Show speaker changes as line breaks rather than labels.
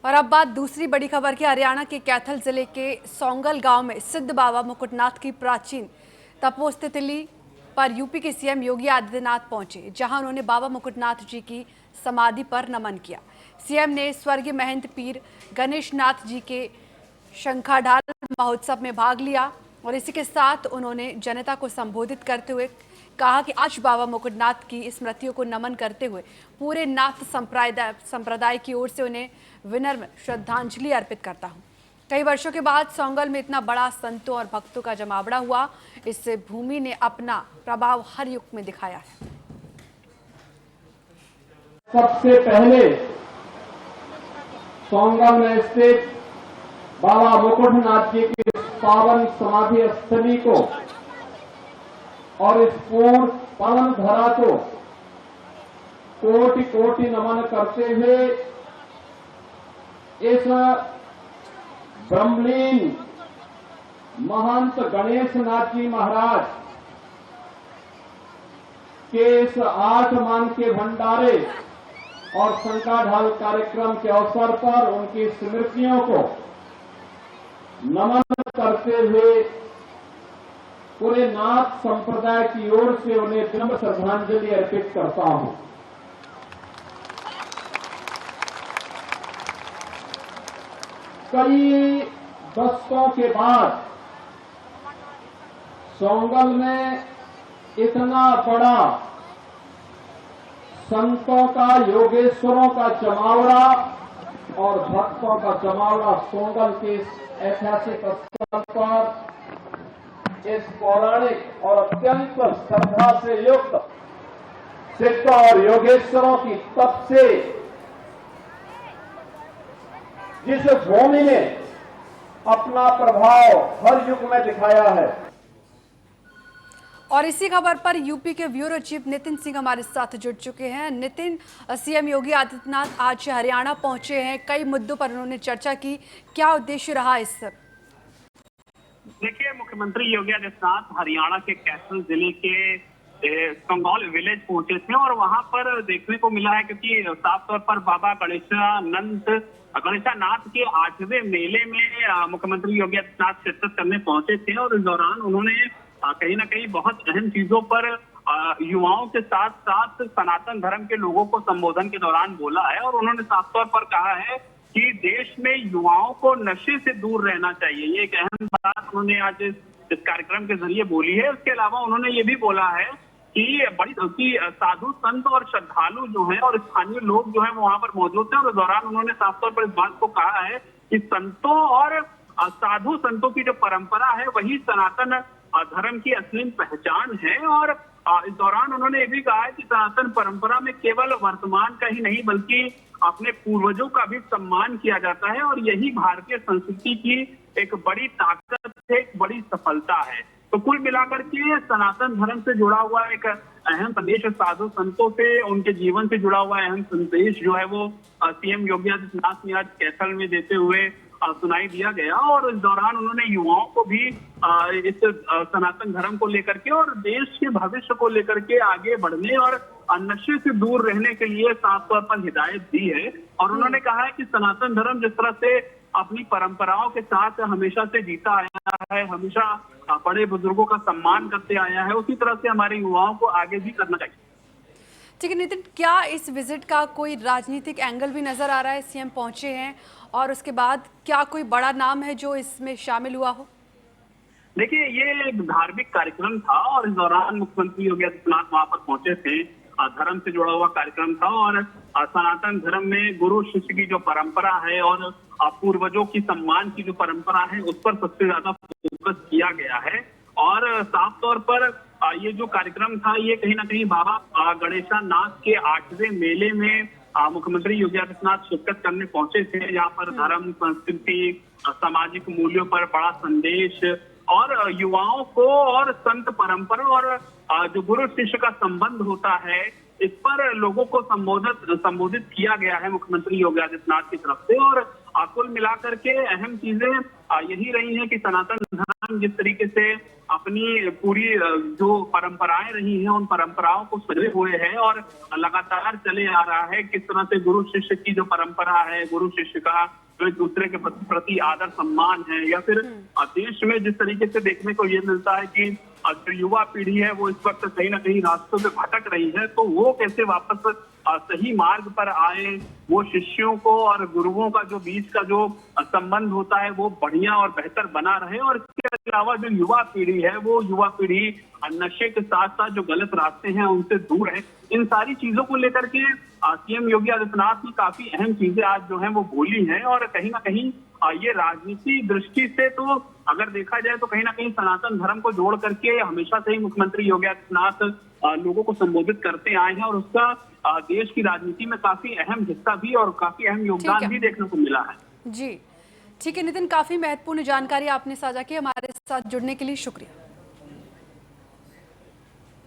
और अब बात दूसरी बड़ी खबर की। हरियाणा के कैथल जिले के सोंगल गांव में सिद्ध बाबा मुकुटनाथ की प्राचीन तपोस्थिति पर यूपी के सीएम योगी आदित्यनाथ पहुंचे, जहां उन्होंने बाबा मुकुटनाथ जी की समाधि पर नमन किया। सीएम ने स्वर्गीय महंत पीर गणेश नाथ जी के शंखाढाल महोत्सव में भाग लिया और इसी के साथ उन्होंने जनता को संबोधित करते हुए कहा कि आज बाबा मुकुटनाथ की स्मृतियों को नमन करते हुए पूरे नाथ संप्रदाय की ओर से उन्हें विनम्र श्रद्धांजलि अर्पित करता हूं। कई वर्षों के बाद सोंगल में इतना बड़ा संतों और भक्तों का जमावड़ा हुआ। इस भूमि ने अपना प्रभाव हर युग में दिखाया है।
सबसे पहले सोंगल में स्थित बाबा मुकुटनाथ जी की पावन समाधि स्थली को और इस पूर्ण पावन धरा को कोटि कोटि नमन करते हुए इस ब्रह्मलीन महंत गणेश नाथ जी महाराज के इस 8 मान के भंडारे और शंखाढाल कार्यक्रम के अवसर पर उनकी स्मृतियों को नमन करते हुए पूरे नाथ संप्रदाय की ओर से उन्हें विनम्र श्रद्धांजलि अर्पित करता हूं। कई दशकों के बाद सोंगल में इतना बड़ा संतों का, योगेश्वरों का जमावड़ा और भक्तों का जमावड़ा सोंगल के ऐतिहासिक स्थल पर इस पौराणिक और अत्यंत श्रद्धा से युक्त सिद्ध और योगेश्वरों की तप से जिस भूमि ने अपना प्रभाव हर युग में दिखाया है।
और इसी खबर पर यूपी के ब्यूरो चीफ नितिन सिंह हमारे साथ जुड़ चुके हैं। नितिन, सीएम योगी आदित्यनाथ आज हरियाणा पहुंचे हैं, कई मुद्दों पर उन्होंने चर्चा की, क्या उद्देश्य रहा इस सब?
देखिए, मुख्यमंत्री योगी आदित्यनाथ हरियाणा के कैथल जिले के सोंगल विलेज पहुंचे थे और वहां पर देखने को मिला है, क्योंकि साफ तौर पर बाबा गणेशानाथ के 8वें मेले में मुख्यमंत्री योगी आदित्यनाथ शिरकत करने पहुंचे थे और इस दौरान उन्होंने कहीं ना कहीं बहुत अहम चीजों पर युवाओं के साथ साथ सनातन धर्म के लोगों को संबोधन के दौरान बोला है और उन्होंने साफ तौर पर कहा है कि देश में युवाओं को नशे से दूर रहना चाहिए। ये एक अहम बात उन्होंने आज इस कार्यक्रम के जरिए बोली है। उसके अलावा उन्होंने ये भी बोला है कि साधु संत और श्रद्धालु जो हैं और स्थानीय लोग जो हैं वो वहां पर मौजूद थे और इस दौरान उन्होंने साफ तौर पर इस बात को कहा है कि संतों और साधु संतों की जो परंपरा है वही सनातन धर्म की असली पहचान है। और इस दौरान उन्होंने ये भी कहा है कि सनातन परंपरा में केवल वर्तमान का ही नहीं बल्कि अपने पूर्वजों का भी सम्मान किया जाता है और यही भारतीय संस्कृति की एक बड़ी ताकत है, एक बड़ी सफलता है। तो कुल मिलाकर के सनातन धर्म से जुड़ा हुआ एक अहम संदेश, साधु संतों से, उनके जीवन से जुड़ा हुआ अहम संदेश जो है वो सीएम योगी आदित्यनाथ ने आज कैथल में देते हुए सुनाई दिया गया। और इस दौरान उन्होंने युवाओं को भी इस सनातन धर्म को लेकर के और देश के भविष्य को लेकर के आगे बढ़ने और नशे से दूर रहने के लिए साफ तौर पर हिदायत दी है। और उन्होंने कहा है कि सनातन धर्म जिस तरह से अपनी परंपराओं के साथ हमेशा से जीता आया है, हमेशा बड़े बुजुर्गों का सम्मान करते आया है, उसी तरह से हमारे युवाओं को आगे भी करना चाहिए।
ठीक है नितिन, क्या इस विजिट का कोई राजनीतिक एंगल भी नजर आ रहा है? सीएम पहुंचे हैं और उसके बाद क्या कोई बड़ा नाम है जो इसमें शामिल हुआ हो?
देखिए, ये एक धार्मिक कार्यक्रम था और इस दौरान मुख्यमंत्री योगी आदित्यनाथ वहां पर पहुंचे थे। धर्म से जुड़ा हुआ कार्यक्रम था और सनातन धर्म में गुरु शिष्य की जो परंपरा है और पूर्वजों की सम्मान की जो परंपरा है उस पर सबसे ज्यादा फोकस किया गया है। और साफ तौर पर ये जो कार्यक्रम था ये कहीं ना कहीं बाबा गणेशानाथ के 8वें मेले में मुख्यमंत्री योगी आदित्यनाथ शिरकत करने पहुंचे थे, जहाँ पर धर्म, संस्कृति, सामाजिक मूल्यों पर बड़ा संदेश और युवाओं को और संत परंपरा और जो गुरु शिष्य का संबंध होता है इस पर लोगों को संबोधित किया गया है मुख्यमंत्री योगी आदित्यनाथ की तरफ से। और कुल मिलाकर के अहम चीजें यही रही हैं कि सनातन धर्म जिस तरीके से अपनी पूरी जो परंपराएं रही हैं उन परंपराओं को सजे हुए है और लगातार चले आ रहा है। किस तरह से गुरु शिष्य की जो परंपरा है, गुरु शिष्य का जो एक दूसरे के प्रति आदर सम्मान है, या फिर देश में जिस तरीके से देखने को ये मिलता है कि जो युवा पीढ़ी है वो इस वक्त कहीं ना कहीं रास्तों पे भटक रही है, तो वो कैसे वापस सही मार्ग पर आए, वो शिष्यों को और गुरुओं का जो बीच का जो संबंध होता है वो बढ़िया और बेहतर बना रहे। और इसके अलावा जो युवा पीढ़ी है वो युवा पीढ़ी नशे के साथ साथ जो गलत रास्ते हैं उनसे दूर है। इन सारी चीजों को लेकर के सीएम योगी आदित्यनाथ ने काफी अहम चीजें आज जो है वो बोली हैं। और कहीं ना कहीं ये राजनीति दृष्टि से तो अगर देखा जाए तो कहीं ना कहीं सनातन धर्म को जोड़ करके हमेशा से ही मुख्यमंत्री योगी आदित्यनाथ लोगों को संबोधित करते आए हैं और उसका देश की राजनीति में काफी अहम हिस्सा भी और काफी अहम योगदान भी देखने को मिला है।
जी ठीक है नितिन, काफी महत्वपूर्ण जानकारी आपने साझा की, हमारे साथ जुड़ने के लिए शुक्रिया।